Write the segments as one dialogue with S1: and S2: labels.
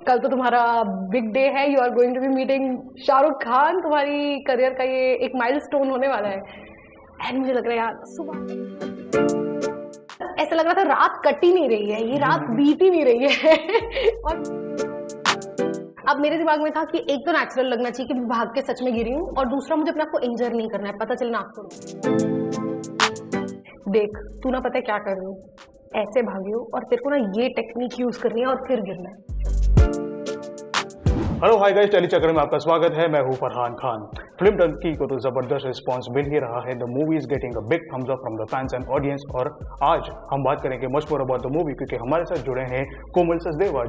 S1: कल तो तुम्हारा बिग डे है, you are going to be meeting Shahrukh Khan, तुम्हारी करियर का ये एक माइलस्टोन होने वाला है। एंड मुझे लग रहा है यार सुबह ऐसा लग रहा था रात कट ही नहीं रही है, ये रात बीत ही नहीं रही है। और अब मेरे दिमाग में था कि एक तो नेचुरल लगना चाहिए कि मैं भाग के सच में गिरी हूँ, और दूसरा मुझे अपने आप को इंजर नहीं करना है, पता चलना आपको। देख तू ना पता है क्या कर रही हूँ, ऐसे भागी हूँ और तेरे को ना ये टेक्निक यूज करनी है और फिर गिरना है।
S2: हेलो हाय गाइस, टेली चक्र में आपका स्वागत है। मैं हूं फरहान खान। फिल्म डंकी को तो जबरदस्त रिस्पांस मिल ही रहा है। The movie is getting a big thumbs up from the fans and audience. और आज हम बात करेंगे much more about the movie, क्योंकि हमारे साथ जुड़े हैं कोमल सचदेवा,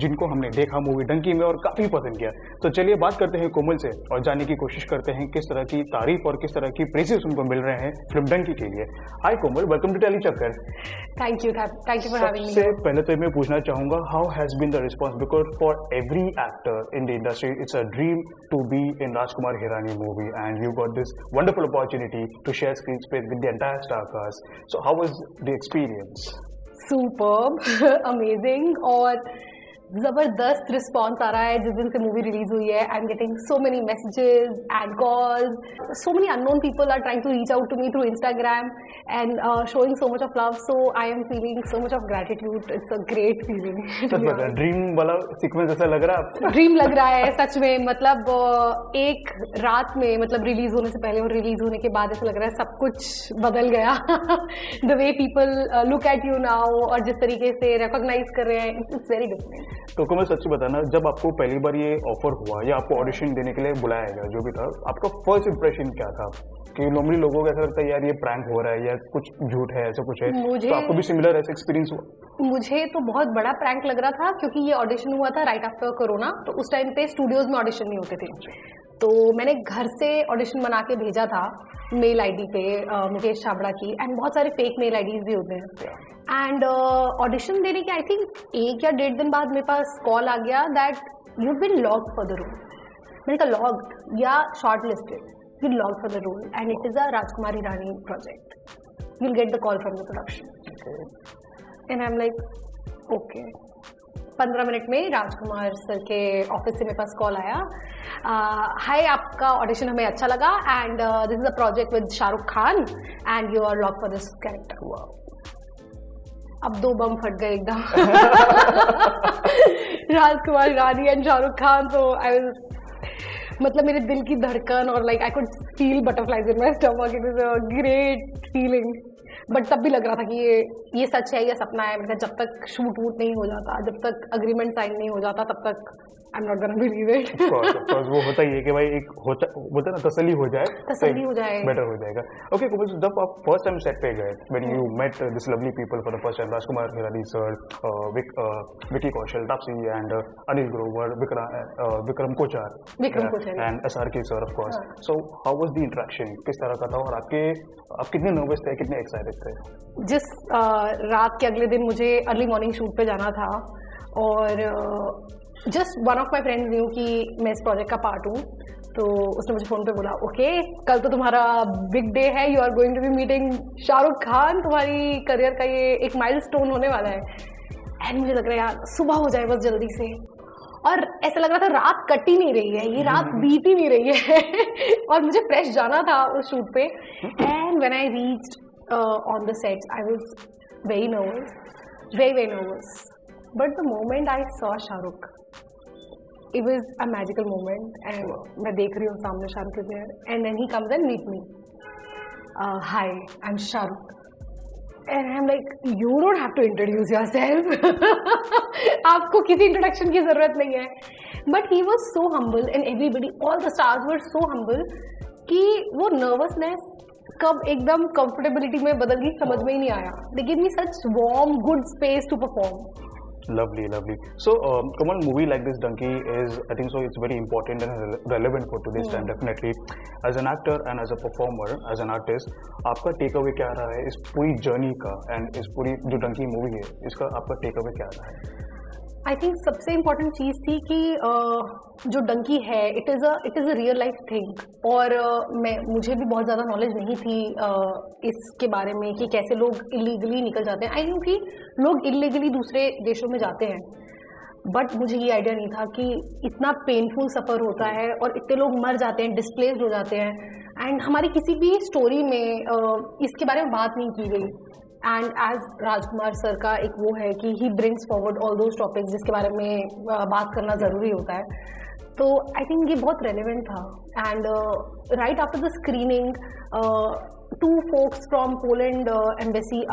S2: जिनको हमने देखा मूवी डंकी में और काफी पसंद किया। तो चलिए बात करते हैं कोमल से और जानने की कोशिश करते हैं किस तरह की तारीफ और किस तरह की प्रेजेस उनको मिल रहे हैं फिल्म डंकी के लिए। Hi Komal, welcome to Telly Chakkar.
S1: Thank you for having me.
S2: सबसे पहले तो मैं पूछना चाहूंगा, how has been the response, because for every actor in the industry it's a dream to be in Rajkumar Hirani movie, and you got this wonderful opportunity to share screen space with the entire star cast. So how was the experience?
S1: Superb, amazing और जबरदस्त response आ रहा है। जिस दिन से movie release हुई है, I am getting so many messages and calls, so many unknown people are trying to reach out to me through Instagram and showing so much of love, so I am feeling so much of gratitude. It's a great feeling.
S2: Dream वाला sequence ऐसा लग रहा है आपको?
S1: Dream लग रहा है सच में, मतलब एक रात में, मतलब रिलीज होने से पहले और रिलीज होने के बाद ऐसा लग रहा है सब कुछ बदल गया। The way people look at you now और जिस तरीके से रिकॉग्नाइज कर रहे हैं, इट्स वेरी डिफरेंट।
S2: तो कोमल सच्ची बताना, जब आपको पहली बार ये ऑफर हुआ या आपको ऑडिशन देने के लिए बुलाया गया, जो भी था, आपका फर्स्ट इंप्रेशन क्या था? कि नॉर्मली लोगों को ऐसा लगता है यार ये प्रैंक हो रहा है या कुछ झूठ है, ऐसा कुछ है, तो आपको भी सिमिलर ऐसा एक्सपीरियंस हुआ?
S1: मुझे तो बहुत बड़ा प्रैंक लग रहा था, क्योंकि ये ऑडिशन हुआ था राइट आफ्टर कोरोना, तो उस टाइम पे स्टूडियोज में ऑडिशन नहीं होते थे। तो मैंने घर से ऑडिशन बना के भेजा था मेल आईडी पे मुकेश छाबड़ा की, एंड बहुत सारे फेक मेल आईडीज भी होते हैं। एंड ऑडिशन देने के आई थिंक 1 या 1.5 दिन बाद मेरे पास कॉल आ गया that you been logged for the role. मैंने कहा लॉग्ड या shortlisted, you logged for the role and it is a Rajkumar Hirani project, you will get the call from the production. And I am like okay. 15 minute में Rajkumar sir के office से मेरे पास call आया, हाय आपका audition हमें अच्छा लगा and this is a project with Shahrukh Khan and you are lock for this character. अब 2 बम फट गए एकदम। राजकुमार हिरानी एंड शाहरुख खान, तो आई वाज, मतलब मेरे दिल की धड़कन और like I could feel butterflies in my stomach. It was a great feeling, but तब भी लग रहा था कि ये सच है या सपना है। मतलब जब तक शूट वूट नहीं हो जाता, जब तक अग्रीमेंट साइन नहीं हो जाता, तब तक I am not gonna believe it.
S2: Of course वो होता ही है कि भाई एक होता ना, तसल्ली हो जाए, बेटर हो जाएगा। ओके कोमल, जब आप फर्स्ट टाइम सेट पे गए, when you met this lovely people for the first time, Rajkumar Hirani sir, Vicky Kaushal, Taapsee and Anil Grover, Vikram Kochhar and SRK sir, of course. So how was the interaction, किस तरह का था, और आप कितने नर्वस थे, कितने एक्साइटेड थे?
S1: जिस रात के अगले दिन मुझे अर्ली मॉर्निंग शूट पे जाना था, और just one of my friends new कि मैं इस प्रोजेक्ट का पार्ट हूँ, तो उसने मुझे फ़ोन पे बोला ओके कल तो तुम्हारा बिग डे है, you are going to be meeting Shahrukh Khan, तुम्हारी करियर का ये एक माइलस्टोन होने वाला है। एंड मुझे लग रहा है यार सुबह हो जाए बस जल्दी से, और ऐसा लग रहा था रात कट ही नहीं रही है, ये रात बीत ही नहीं रही है। और मुझे फ्रेश जाना था उस शूट पे। And when I reached on the set I was very nervous, very nervous, but the moment I saw Shahrukh, it was a magical moment, and मैं देख रही हूँ सामने Shahrukh is there, and then he comes and meet me. Hi, I'm Shahrukh. And I'm like, you don't have to introduce yourself. आपको किसी introduction की जरूरत नहीं है. But he was so humble, and everybody, all the stars were so humble कि वो nervousness कब एकदम comfortability में बदल गई समझ में ही नहीं आया. They gave me such warm, good space to perform.
S2: Lovely. So, Komal, movie like this, Donkey, is, I think so, it's very important and relevant for today's time, definitely. As an actor and as a performer, as an artist, आपका take away क्या रहा है इस पूरी journey का, and इस पूरी जो डंकी मूवी है, इसका आपका टेक अवे क्या रहा है?
S1: आई थिंक सबसे इम्पॉर्टेंट चीज़ थी कि जो डंकी है it is a real life thing, और मुझे भी बहुत ज़्यादा नॉलेज नहीं थी इसके बारे में कि कैसे लोग इलीगली निकल जाते हैं। आई नो कि लोग इलीगली दूसरे देशों में जाते हैं, बट मुझे ये आइडिया नहीं था कि इतना पेनफुल सफ़र होता है और इतने लोग मर जाते हैं, डिस्प्लेस्ड हो जाते हैं, एंड हमारी किसी भी स्टोरी में इसके बारे में बात नहीं की गई। एंड एज राजकुमार सर का एक वो है कि he brings forward all those topics जिसके बारे में बात करना ज़रूरी होता है, तो आई थिंक ये बहुत रेलेवेंट था। And right after the screening 2 folks from Poland embassy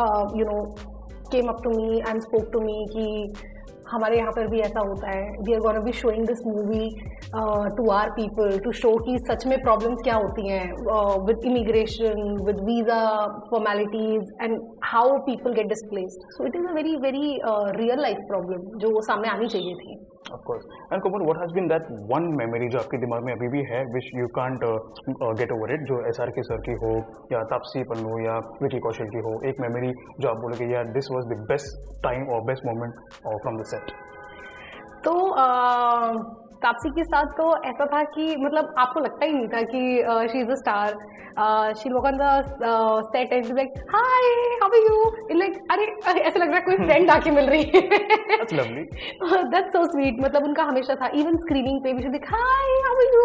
S1: came up to me and spoke to me कि हमारे यहाँ पर भी ऐसा होता है, we are gonna be showing this movie to our people to show कि सच में प्रॉब्लम्स क्या होती हैं with immigration, with visa formalities and how people get displaced. So it is a very very real life problem जो सामने आनी चाहिए थी।
S2: Of course. And Komal, what has been that one memory जो आपके दिमाग में अभी भी है which you can't get over it, जो SRK सर की हो या तापसी पन्नू या विकी कौशल की हो, एक मेमोरी जो आप बोलोगे यार this was the best time और best moment from the set?
S1: तो तापसी के साथ तो ऐसा था कि मतलब आपको लगता ही नहीं था कि she is a star. She walk on the set and like hi how are you, like अरे ऐसा लग रहा है कोई फ्रेंड आके मिल रही है।
S2: That's lovely.
S1: That's so sweet। मतलब उनका हमेशा था, इवन स्क्रीनिंग पे भी she like hi how are you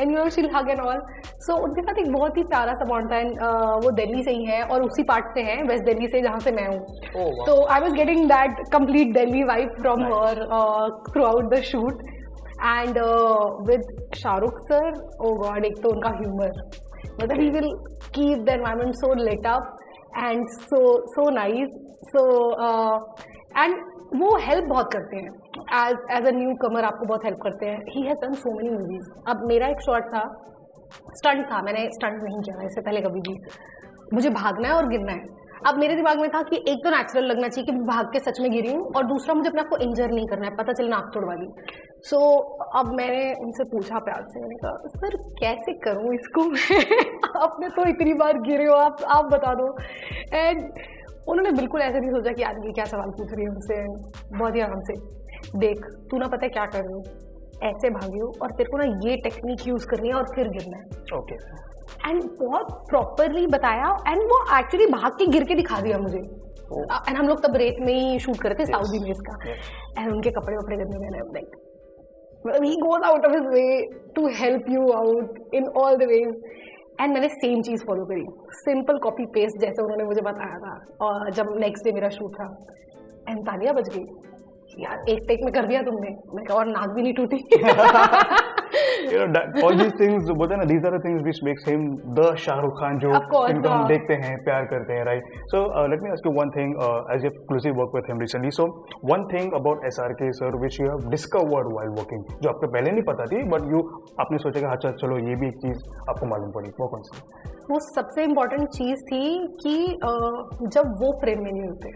S1: and you she'll hug and all. सो उनके साथ एक बहुत ही प्यारा सा बॉन्ड था। एंड वो दिल्ली से ही है और उसी पार्ट से हैं, वेस्ट दिल्ली से, जहाँ से मैं हूँ। तो I was getting that complete Delhi vibe from her throughout the shoot. And with Shahrukh sir, oh god, एक तो उनका ह्यूमर, मतलब he will keep the environment so lit up and so nice. So and वो help बहुत करते हैं as a new कमर, आपको बहुत हेल्प करते हैं। He has done so many movies. अब मेरा एक शॉट था, स्टंट था, मैंने स्टंट नहीं किया इससे पहले कभी भी। मुझे भागना है और गिरना है। अब मेरे दिमाग में था कि एक तो नेचुरल लगना चाहिए कि मैं भाग के सच में गिरी हूँ, और दूसरा मुझे अपने आप को इंजर नहीं करना है, पता चले नाक तोड़ वाली। सो अब मैंने उनसे पूछा प्यार से, मैंने कहा सर कैसे करूँ इसको मैं आपने तो इतनी बार गिरे हो, आप बता दो। एंड उन्होंने बिल्कुल ऐसे नहीं सोचा कि आदमी क्या सवाल पूछ रही है उनसे, बहुत ही आराम से, देख तू ना पता है क्या कर रही हो, ऐसे भागियो और तेरे को ना ये टेक्निक यूज़ करनी है और फिर गिरना है।
S2: ओके।
S1: एंड बहुत प्रॉपरली बताया, एंड वो एक्चुअली भाग के गिर के दिखा दिया मुझे। एंड हम लोग तब रेत में ही शूट कर रहे थे, साउथ में इसका। एंड उनके कपड़े वपड़े करने में like he goes out of his way to help you out in all the ways। And मैंने सेम चीज़ फॉलो करी, सिंपल कॉपी पेस्ट जैसे उन्होंने मुझे बताया था। और जब नेक्स्ट डे मेरा शूट था, एंड तालियां बज गई यार, एक टेक में कर दिया तुमने, मैं कहा और नाक भी नहीं टूटी।
S2: all these things, बोलते हैं ना, these are the things which makes him the Shahrukh Khan जो इनको हम देखते हैं, प्यार करते हैं, right? So let me ask you one thing, as you have closely worked with him recently, so one thing about SRK sir which you have discovered while working, जो आपको पहले नहीं पता थी but आपने सोचा कि अच्छा चलो ये भी एक चीज़ आपको मालूम पड़ी, वो कौन सी?
S1: वो सबसे इम्पोर्टेंट चीज़ थी कि जब वो फ्रेम में नहीं होते,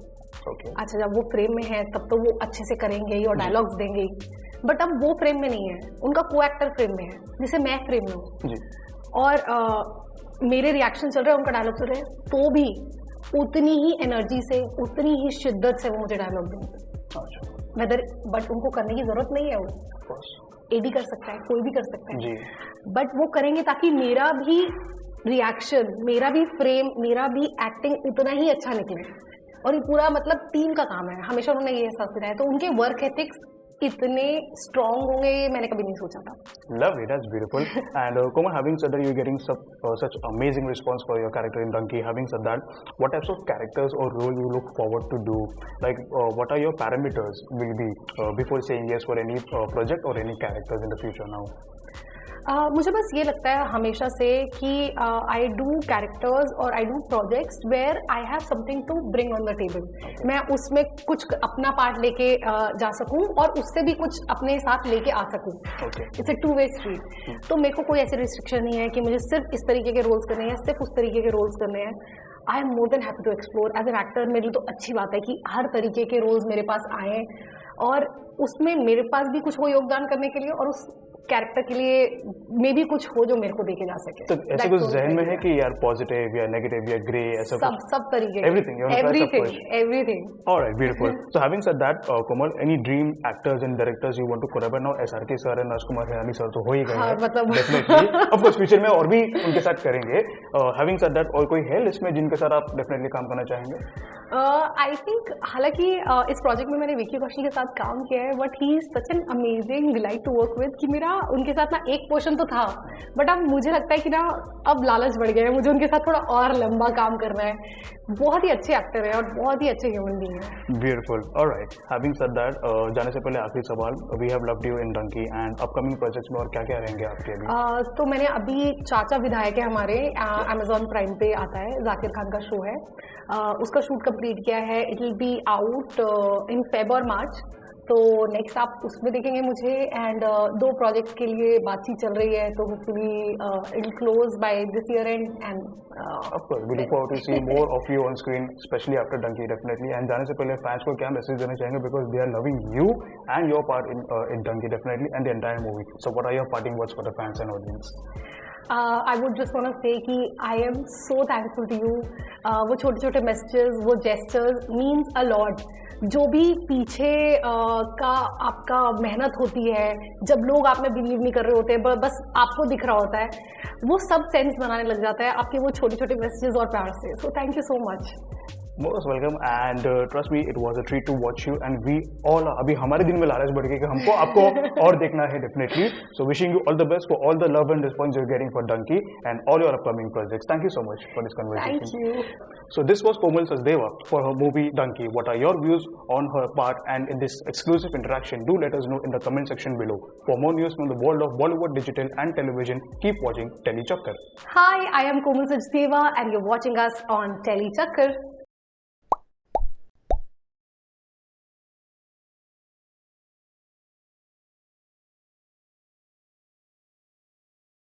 S1: अच्छा जब वो फ्रेम में है तब तो वो अच्छे से करेंगे और डायलॉग्स देंगे, बट अब वो फ्रेम में नहीं है, उनका को एक्टर फ्रेम में है, जैसे मैं फ्रेम में हूँ और मेरे रिएक्शन चल रहे हैं, उनका डायलॉग चल रहे हैं, तो भी उतनी ही एनर्जी से, उतनी ही शिद्दत से वो मुझे डायलॉग देंगे, वेदर, बट उनको करने की जरूरत नहीं है, वो एडी कर सकता है, कोई भी कर सकता है, बट वो करेंगे ताकि मेरा भी रिएक्शन, मेरा भी फ्रेम, मेरा भी एक्टिंग उतना ही अच्छा निकले। और ये पूरा मतलब टीम का काम है, हमेशा उन्होंने ये एहसास दिलाया, तो उनके वर्क एथिक्स इतने स्ट्रॉन्ग होंगे मैंने कभी नहीं सोचा था।
S2: Lovely, that's beautiful. And Komal, having said that you're getting such amazing response for your character in Donkey, having said that, what types of characters or role you look forward to do? Like, what are your parameters will be before saying yes for any project or any characters in the future now?
S1: मुझे बस ये लगता है हमेशा से कि आई do characters और I do projects where I have something to bring on the table. मैं उसमें कुछ अपना पार्ट लेके जा सकूं और उससे भी कुछ अपने साथ लेके आ सकूं। It's a 2-way street. तो मेरे को कोई ऐसी रिस्ट्रिक्शन नहीं है कि मुझे सिर्फ इस तरीके के रोल्स करने हैं, सिर्फ उस तरीके के रोल्स करने हैं। I am more than happy to explore. As an actor मेरे लिए तो अच्छी बात है कि हर तरीके के रोल्स मेरे पास आए और उसमें मेरे पास भी कुछ हो योगदान करने के लिए और उस कैरेक्टर के लिए मे भी कुछ हो जो मेरे को देखे जा सके।
S2: तो ऐसे कुछ जहन में है कि यार पॉजिटिव या नेगेटिव या ग्रे ऐसा
S1: सब तरीके
S2: everything alright beautiful so having said that Komal any dream actors and directors you want to collaborate now SRK sir and Rajkumar Hirani sir तो हो ही गए हैं
S1: मतलब
S2: डेफिनेटली ऑफ कोर्स फ्यूचर में और भी उनके साथ करेंगे हैविंग सेड दैट और कोई है लिस्ट में जिनके साथ आप डेफिनेटली काम करना चाहेंगे?
S1: आई थिंक हालांकि इस प्रोजेक्ट में मैंने विकी कौशल के साथ काम किया है but he is such an amazing delight to work with कि मेरा उनके साथ ना एक पोर्शन तो था बट अब मुझे लगता है कि ना अब लालच बढ़ गया है, मुझे उनके साथ थोड़ा और लंबा काम करना है। बहुत ही अच्छे एक्टर है और बहुत ही अच्छे ह्यूमन बीइंग है।
S2: Beautiful alright having said that जाने से पहले आखिरी सवाल we have loved you in Dunki and upcoming projects में और क्या क्या रहेंगे आपके अभी?
S1: तो मैंने अभी चाचा विधायक है हमारे Amazon प्राइम पे आता है, जाकिर खान का शो है, उसका शूट कंप्लीट किया है। It will be out in Feb और मार्च, तो नेक्स्ट आप उसमें देखेंगे मुझे। एंड 2 प्रोजेक्ट्स के लिए बातचीत चल रही है तो hopefully it will close by this year and
S2: of course we look forward to see more of you on screen especially after Dunky definitely and जाने से पहले फैंस को क्या मैसेज देना चाहेंगे because they are loving you and your part in Dunky definitely and the entire movie, so what are your parting words for the fans and audience?
S1: I would just want to say कि I am so thankful to you. वो छोटे छोटे messages, वो gestures means a lot. जो भी पीछे का आपका मेहनत होती है, जब लोग आप में बिलीव नहीं कर रहे होते बस आपको दिख रहा होता है, वो सब सेंस बनाने लग जाता है आपके वो छोटे छोटे मैसेजेस और प्यार से। So thank you so much.
S2: Most welcome and trust me it was a treat to watch you and we all अभी हमारे दिन में लालच बढ़ गई कि हमको आपको और देखना है definitely, so wishing you all the best for all the love and response you're getting for Dunky and all your upcoming projects. Thank you so much for this conversation.
S1: Thank you.
S2: So this was Komal Sachdeva for her movie Dunky. What are your views on her part and in this exclusive interaction? Do let us know in the comment section below. For more news from the world of Bollywood, digital and television, keep watching Telly Chakkar.
S1: Hi, I am Komal Sachdeva and you're watching us on Telly Chakkar.